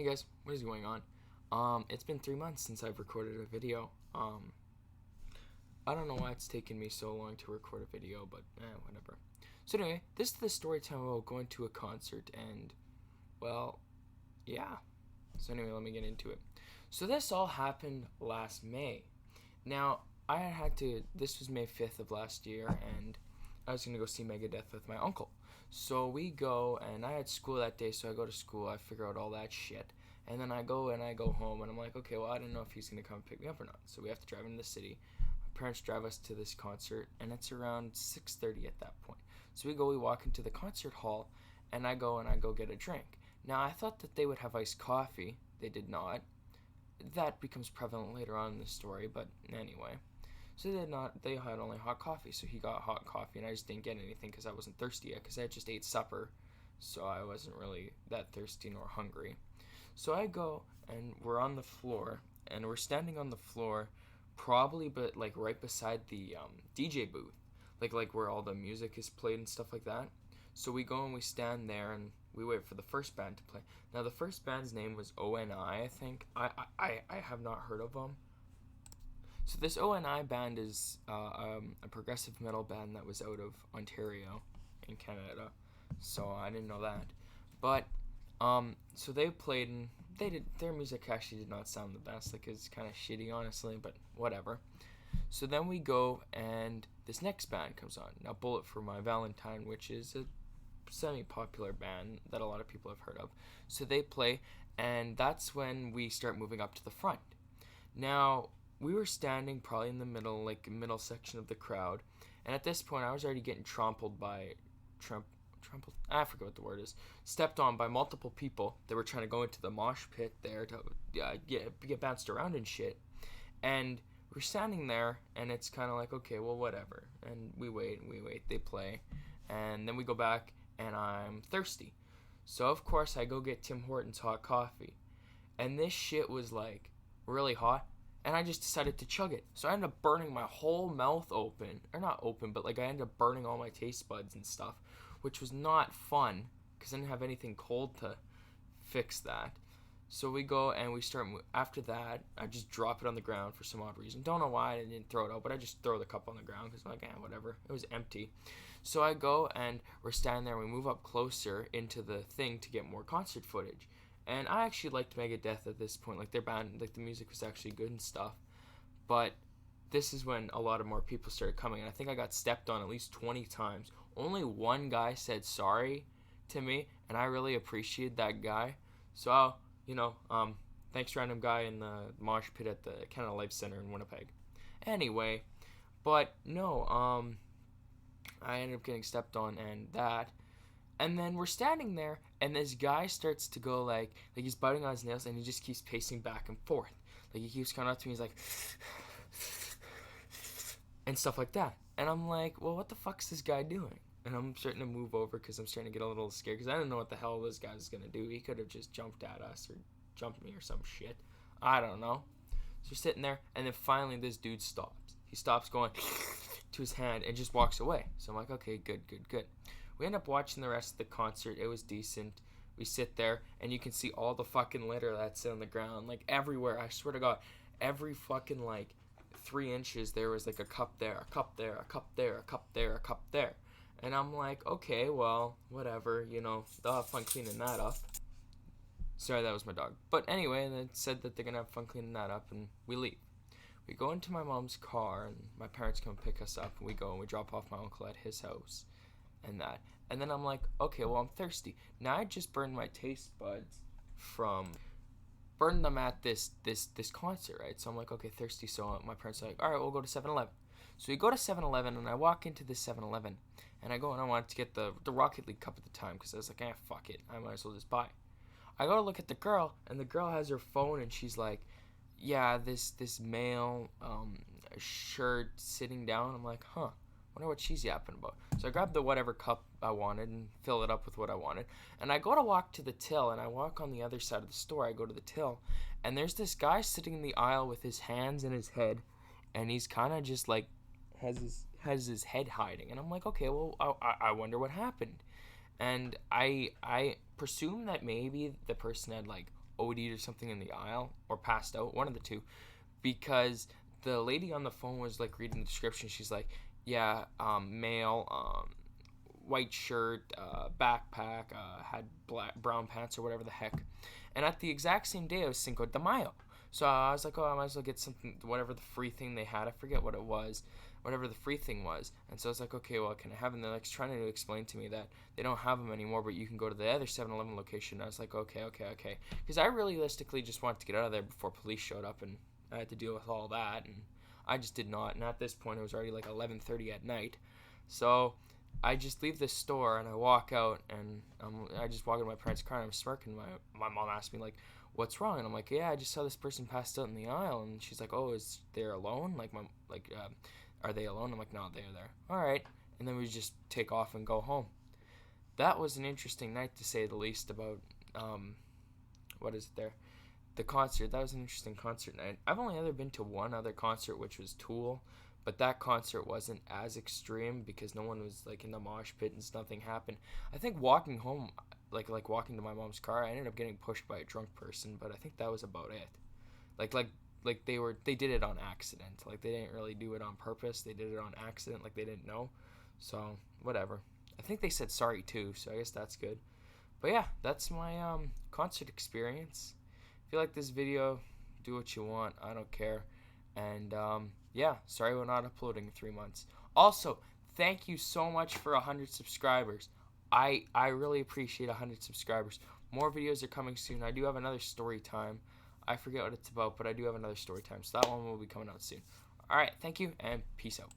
Hey guys, what is going on? It's been 3 months since I've recorded a video. I don't know why it's taken me so long to record a video, but whatever. So anyway, this is the story time about going to a concert, and well, yeah. So anyway, let me get into it. So this all happened last May. Now I had to. This was May 5th of last year, and I was gonna go see Megadeth with my uncle. So we go, and I had school that day, so I go to school. I figure out all that shit, and then I go home, and I'm like, okay, well, I don't know if he's gonna come pick me up or not. So we have to drive into the city. My parents drive us to this concert, and it's around 6:30 at that point. So we walk into the concert hall, and I go get a drink. Now I thought that they would have iced coffee. They did not. That becomes prevalent later on in the story, but anyway. So they did not. They had only hot coffee. So he got hot coffee, and I just didn't get anything because I wasn't thirsty yet. Because I just ate supper, so I wasn't really that thirsty nor hungry. So I go, and we're on the floor, and we're standing on the floor, probably, but like right beside the DJ booth, like where all the music is played and stuff like that. So we go and we stand there, and we wait for the first band to play. Now the first band's name was ONI, I think. I have not heard of them. So this ONI band is a progressive metal band that was out of Ontario in Canada. So I didn't know that. But so they played, and their music actually did not sound the best. Like, it's kind of shitty, honestly, but whatever. So then we go, and this next band comes on. Now, Bullet for My Valentine, which is a semi-popular band that a lot of people have heard of. So they play, and that's when we start moving up to the front. Now, we were standing probably in the middle, like middle section of the crowd, and at this point I was already getting trampled by trampled, I forget what the word is, stepped on by multiple people that were trying to go into the mosh pit there to get bounced around and shit. And we're standing there, and it's kind of like, okay, well, whatever. And we wait, they play, and then we go back, and I'm thirsty. So of course I go get Tim Hortons hot coffee, and this shit was like really hot, and I just decided to chug it. So I ended up burning my whole mouth open, or not open, but like I ended up burning all my taste buds and stuff, which was not fun because I didn't have anything cold to fix that. So we go and we start. After that, I just drop it on the ground for some odd reason. Don't know why I didn't throw it out, but I just throw the cup on the ground because I'm like, whatever. It was empty. So I go, and we're standing there. And we move up closer into the thing to get more concert footage. And I actually liked Megadeth at this point. Like, their band, like, the music was actually good and stuff. But this is when a lot of more people started coming. And I think I got stepped on at least 20 times. Only one guy said sorry to me, and I really appreciate that guy. So, thanks, random guy in the mosh pit at the Canada Life Center in Winnipeg. Anyway, but no, I ended up getting stepped on and that. And then we're standing there, and this guy starts to go like he's biting on his nails, and he just keeps pacing back and forth. Like, he keeps coming up to me, he's like, and stuff like that. And I'm like, well, what the fuck's this guy doing? And I'm starting to move over because I'm starting to get a little scared because I didn't know what the hell this guy was going to do. He could have just jumped at us or jumped me or some shit. I don't know. So we're sitting there, and then finally this dude stops. He stops going to his hand and just walks away. So I'm like, okay, good. We end up watching the rest of the concert. It was decent. We sit there, and you can see all the fucking litter that's on the ground, like everywhere. I swear to God, every fucking like 3 inches there was like a cup there, a cup there, a cup there, a cup there, a cup there. And I'm like, okay, well, whatever, they'll have fun cleaning that up. Sorry, that was my dog. But anyway, they said that they're going to have fun cleaning that up, and we leave. We go into my mom's car, and my parents come pick us up, and we go and we drop off my uncle at his house and that. And then I'm like, okay, well, I'm thirsty. Now I just burned my taste buds burned them at this concert, right? So I'm like, okay, thirsty. So my parents are like, all right, we'll go to 7-Eleven. So we go to 7-Eleven, and I walk into this 7-Eleven, and I go, and I wanted to get the Rocket League cup at the time because I was like, fuck it, I might as well just buy it. I go to look at the girl, and the girl has her phone, and she's like, yeah, this male shirt sitting down. I'm like, wonder what she's yapping about. So I grab the whatever cup I wanted and fill it up with what I wanted. And I go to walk to the till, and I walk on the other side of the store. I go to the till, and there's this guy sitting in the aisle with his hands in his head, and he's kind of just like has his head hiding. And I'm like, okay, well, I wonder what happened. And I presume that maybe the person had like OD'd or something in the aisle or passed out, one of the two, because the lady on the phone was like reading the description. She's like, yeah, male, white shirt, backpack, had brown pants or whatever the heck. And at the exact same day, it was Cinco de Mayo. So I was like, oh, I might as well get something, whatever the free thing they had. I forget what it was, whatever the free thing was. And so I was like, okay, well, can I have them? They're like trying to explain to me that they don't have them anymore, but you can go to the other 7-Eleven location. I was like, okay. Because I realistically just wanted to get out of there before police showed up, and I had to deal with all that. And I just did not. And at this point, it was already like 11:30 at night. So I just leave the store and I walk out, and I just walk into my parents' car and I'm smirking. My mom asked me like, "What's wrong?" And I'm like, "Yeah, I just saw this person passed out in the aisle." And she's like, "Oh, is they alone? Are they alone?" I'm like, "No, they're there." All right, and then we just take off and go home. That was an interesting night to say the least. About what is it there? The concert. That was an interesting concert night. I've only ever been to one other concert, which was Tool. But that concert wasn't as extreme because no one was like in the mosh pit and nothing happened. I think walking home, like walking to my mom's car, I ended up getting pushed by a drunk person, but I think that was about it. Like they did it on accident. Like they didn't really do it on purpose. They did it on accident. Like they didn't know. So whatever. I think they said sorry too. So I guess that's good. But yeah, that's my concert experience. If you like this video, do what you want. I don't care. And yeah, sorry we're not uploading in 3 months. Also, thank you so much for 100 subscribers. I really appreciate 100 subscribers. More videos are coming soon. I do have another story time. I forget what it's about, but I do have another story time. So that one will be coming out soon. Alright, thank you, and peace out.